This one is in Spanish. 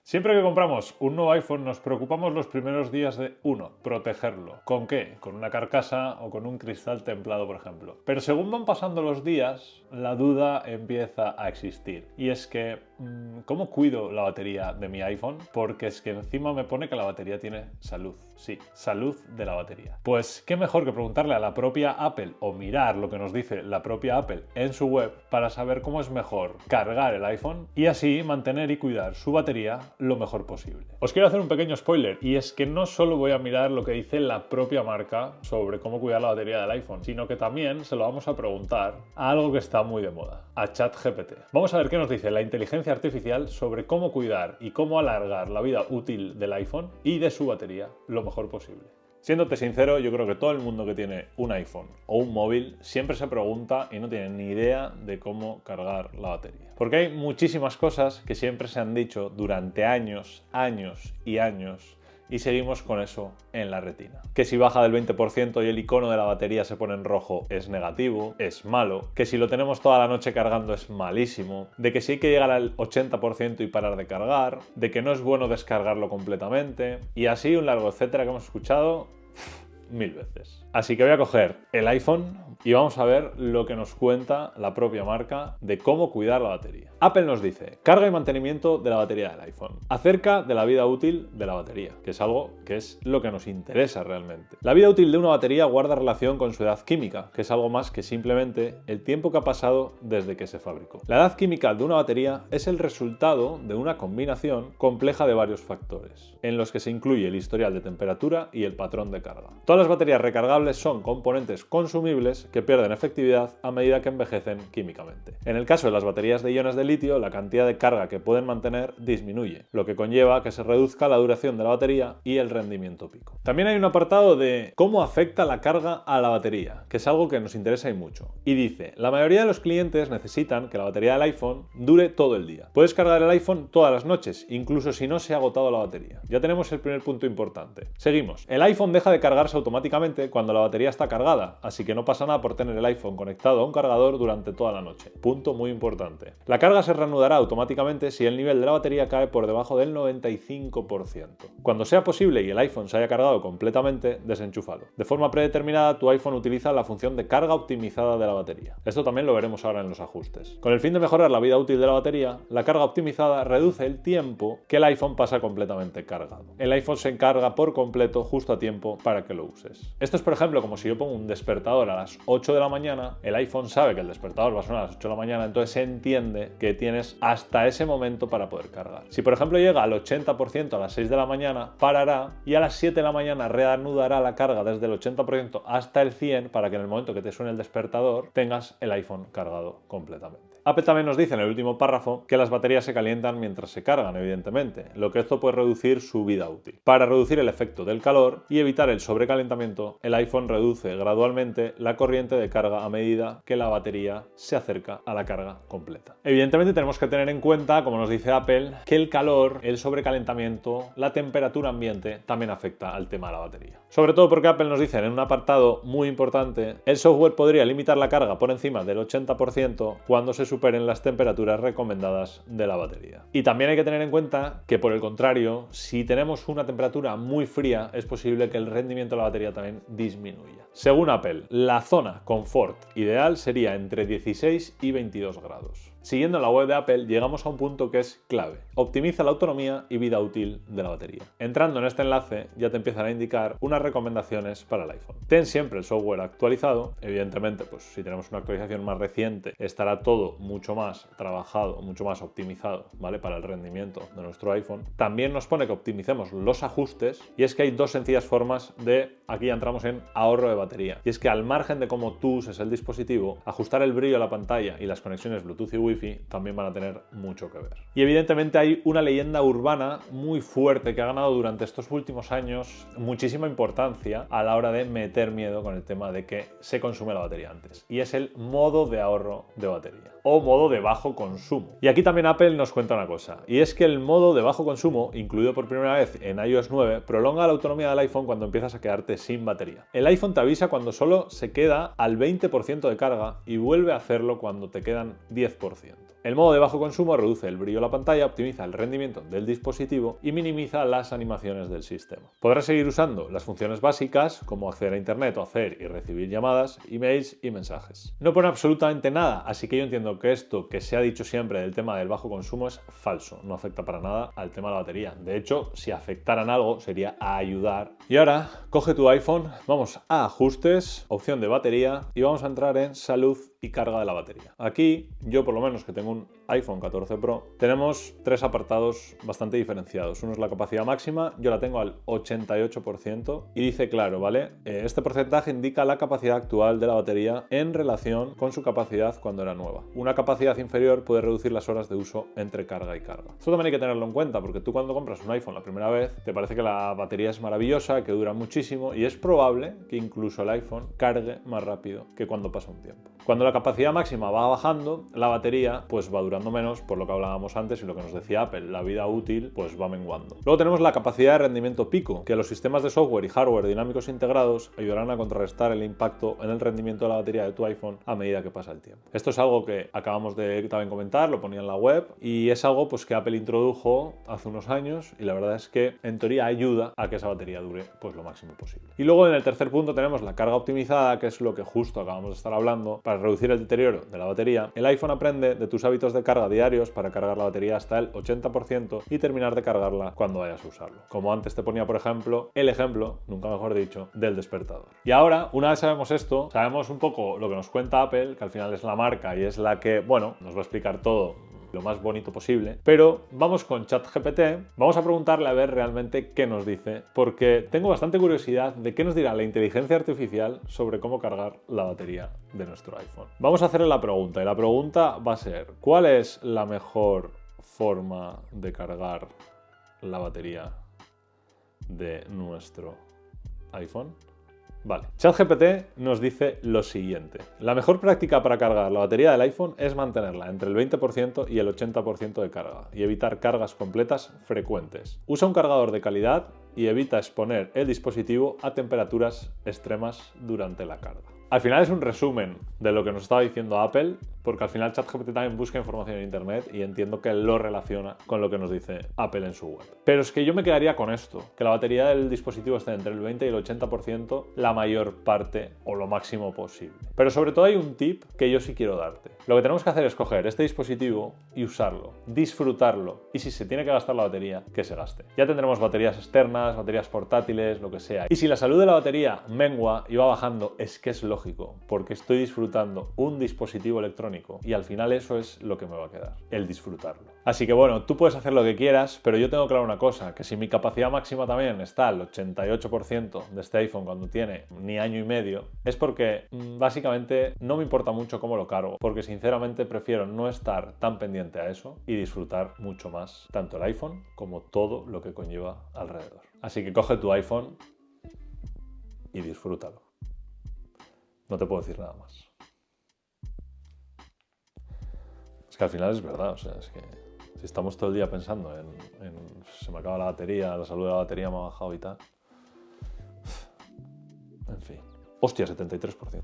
Siempre que compramos un nuevo iPhone nos preocupamos los primeros días de, uno, protegerlo. ¿Con qué? Con una carcasa o con un cristal templado, por ejemplo. Pero según van pasando los días, la duda empieza a existir. Y es que, ¿cómo cuido la batería de mi iPhone? Porque es que encima me pone que la batería tiene salud. Sí, salud de la batería. Pues qué mejor que preguntarle a la propia Apple o mirar lo que nos dice la propia Apple en su web para saber cómo es mejor cargar el iPhone y así mantener y cuidar su batería lo mejor posible. Os quiero hacer un pequeño spoiler y es que no solo voy a mirar lo que dice la propia marca sobre cómo cuidar la batería del iPhone, sino que también se lo vamos a preguntar a algo que está muy de moda, a ChatGPT. Vamos a ver qué nos dice la inteligencia artificial sobre cómo cuidar y cómo alargar la vida útil del iPhone y de su batería lo mejor posible. Siéndote sincero, yo creo que todo el mundo que tiene un iPhone o un móvil siempre se pregunta y no tiene ni idea de cómo cargar la batería. Porque hay muchísimas cosas que siempre se han dicho durante años y seguimos con eso en la retina. Que si baja del 20% y el icono de la batería se pone en rojo es negativo, es malo. Que si lo tenemos toda la noche cargando es malísimo. De que si hay que llegar al 80% y parar de cargar. De que no es bueno descargarlo completamente. Y así un largo etcétera que hemos escuchado 1000 veces. Así que voy a coger el iPhone y vamos a ver lo que nos cuenta la propia marca de cómo cuidar la batería. Apple nos dice, carga y mantenimiento de la batería del iPhone. Acerca de la vida útil de la batería, que es algo que es lo que nos interesa realmente. La vida útil de una batería guarda relación con su edad química, que es algo más que simplemente el tiempo que ha pasado desde que se fabricó. La edad química de una batería es el resultado de una combinación compleja de varios factores, en los que se incluye el historial de temperatura y el patrón de carga. Todas las baterías recargables son componentes consumibles que pierden efectividad a medida que envejecen químicamente. En el caso de las baterías de iones de litio, la cantidad de carga que pueden mantener disminuye, lo que conlleva que se reduzca la duración de la batería y el rendimiento pico. También hay un apartado de cómo afecta la carga a la batería, que es algo que nos interesa y mucho. Y dice, la mayoría de los clientes necesitan que la batería del iPhone dure todo el día. Puedes cargar el iPhone todas las noches, incluso si no se ha agotado la batería. Ya tenemos el primer punto importante. Seguimos. El iPhone deja de cargarse automáticamente cuando la batería está cargada, así que no pasa nada por tener el iPhone conectado a un cargador durante toda la noche. Punto muy importante. La carga se reanudará automáticamente si el nivel de la batería cae por debajo del 95%. Cuando sea posible y el iPhone se haya cargado completamente, desenchúfalo. De forma predeterminada, tu iPhone utiliza la función de carga optimizada de la batería. Esto también lo veremos ahora en los ajustes. Con el fin de mejorar la vida útil de la batería, la carga optimizada reduce el tiempo que el iPhone pasa completamente cargado. El iPhone se encarga por completo justo a tiempo para que lo uses. Esto es, por ejemplo, como si yo pongo un despertador a las 8 de la mañana, el iPhone sabe que el despertador va a sonar a las 8 de la mañana, entonces se entiende que tienes hasta ese momento para poder cargar. Si por ejemplo llega al 80% a las 6 de la mañana, parará y a las 7 de la mañana reanudará la carga desde el 80% hasta el 100% para que en el momento que te suene el despertador tengas el iPhone cargado completamente. Apple también nos dice en el último párrafo que las baterías se calientan mientras se cargan, evidentemente, lo que esto puede reducir su vida útil. Para reducir el efecto del calor y evitar el sobrecalentamiento, el iPhone reduce gradualmente la corriente de carga a medida que la batería se acerca a la carga completa. Evidentemente tenemos que tener en cuenta, como nos dice Apple, que el calor, el sobrecalentamiento, la temperatura ambiente también afecta al tema de la batería. Sobre todo porque Apple nos dice en un apartado muy importante, el software podría limitar la carga por encima del 80% cuando se superen las temperaturas recomendadas de la batería. Y también hay que tener en cuenta que, por el contrario, si tenemos una temperatura muy fría, es posible que el rendimiento de la batería también disminuya. Según Apple, la zona confort ideal sería entre 16 y 22 grados. Siguiendo la web de Apple, llegamos a un punto que es clave. Optimiza la autonomía y vida útil de la batería. Entrando en este enlace, ya te empiezan a indicar unas recomendaciones para el iPhone. Ten siempre el software actualizado. Evidentemente, pues si tenemos una actualización más reciente, estará todo mucho más trabajado, mucho más optimizado, ¿vale? Para el rendimiento de nuestro iPhone. También nos pone que optimicemos los ajustes y es que hay dos sencillas formas de, aquí ya entramos en ahorro de batería. Y es que al margen de cómo tú uses el dispositivo, ajustar el brillo a la pantalla y las conexiones Bluetooth y Wi-Fi también van a tener mucho que ver. Y evidentemente hay una leyenda urbana muy fuerte que ha ganado durante estos últimos años muchísima importancia a la hora de meter miedo con el tema de que se consume la batería antes. Y es el modo de ahorro de batería o modo de bajo consumo. Y aquí también Apple nos cuenta una cosa, y es que el modo de bajo consumo, incluido por primera vez en iOS 9, prolonga la autonomía del iPhone cuando empiezas a quedarte sin batería. El iPhone te avisa cuando solo se queda al 20% de carga y vuelve a hacerlo cuando te quedan 10%. El modo de bajo consumo reduce el brillo de la pantalla, optimiza el rendimiento del dispositivo y minimiza las animaciones del sistema. Podrás seguir usando las funciones básicas como acceder a internet o hacer y recibir llamadas, emails y mensajes. No pone absolutamente nada, así que yo entiendo que esto que se ha dicho siempre del tema del bajo consumo es falso, no afecta para nada al tema de la batería. De hecho, si afectara en algo sería a ayudar. Y ahora, coge tu iPhone, vamos a ajustes, opción de batería y vamos a entrar en salud y carga de la batería. Aquí, yo por lo menos que tengo un iPhone 14 Pro, tenemos tres apartados bastante diferenciados. Uno es la capacidad máxima, yo la tengo al 88% y dice claro, ¿vale? Este porcentaje indica la capacidad actual de la batería en relación con su capacidad cuando era nueva. Una capacidad inferior puede reducir las horas de uso entre carga y carga. Esto también hay que tenerlo en cuenta porque tú cuando compras un iPhone la primera vez te parece que la batería es maravillosa, que dura muchísimo y es probable que incluso el iPhone cargue más rápido que cuando pasa un tiempo. Cuando la capacidad máxima va bajando, la batería pues va durando menos, por lo que hablábamos antes y lo que nos decía Apple, la vida útil pues va menguando. Luego tenemos la capacidad de rendimiento pico, que los sistemas de software y hardware dinámicos integrados ayudarán a contrarrestar el impacto en el rendimiento de la batería de tu iPhone a medida que pasa el tiempo. Esto es algo que acabamos de también comentar, lo ponía en la web y es algo pues que Apple introdujo hace unos años y la verdad es que en teoría ayuda a que esa batería dure pues lo máximo posible. Y luego en el tercer punto tenemos la carga optimizada, que es lo que justo acabamos de estar hablando. Para reducir el deterioro de la batería, el iPhone aprende de tus hábitos de carga diarios para cargar la batería hasta el 80% y terminar de cargarla cuando vayas a usarlo. Como antes te ponía, por ejemplo, el ejemplo, nunca mejor dicho, del despertador. Y ahora, una vez sabemos esto, sabemos un poco lo que nos cuenta Apple, que al final es la marca y es la que, bueno, nos va a explicar todo lo más bonito posible, pero vamos con ChatGPT, vamos a preguntarle a ver realmente qué nos dice, porque tengo bastante curiosidad de qué nos dirá la inteligencia artificial sobre cómo cargar la batería de nuestro iPhone. Vamos a hacerle la pregunta y la pregunta va a ser: ¿cuál es la mejor forma de cargar la batería de nuestro iPhone? Vale, ChatGPT nos dice lo siguiente. La mejor práctica para cargar la batería del iPhone es mantenerla entre el 20% y el 80% de carga y evitar cargas completas frecuentes. Usa un cargador de calidad y evita exponer el dispositivo a temperaturas extremas durante la carga. Al final es un resumen de lo que nos estaba diciendo Apple, porque al final ChatGPT también busca información en internet y entiendo que lo relaciona con lo que nos dice Apple en su web. Pero es que yo me quedaría con esto, que la batería del dispositivo esté entre el 20 y el 80% la mayor parte o lo máximo posible. Pero sobre todo hay un tip que yo sí quiero darte. Lo que tenemos que hacer es coger este dispositivo y usarlo, disfrutarlo, y si se tiene que gastar la batería, que se gaste. Ya tendremos baterías externas, baterías portátiles, lo que sea. Y si la salud de la batería mengua y va bajando, es que es lógico, porque estoy disfrutando un dispositivo electrónico y al final eso es lo que me va a quedar, el disfrutarlo. Así que bueno, tú puedes hacer lo que quieras, pero yo tengo claro una cosa, que si mi capacidad máxima también está al 88% de este iPhone cuando tiene ni año y medio, es porque básicamente no me importa mucho cómo lo cargo, porque sinceramente prefiero no estar tan pendiente a eso y disfrutar mucho más tanto el iPhone como todo lo que conlleva alrededor. Así que coge tu iPhone y disfrútalo. No te puedo decir nada más. Es que al final es verdad, o sea, es que si estamos todo el día pensando en se me acaba la batería, la salud de la batería me ha bajado y tal. En fin. Hostia, 73%.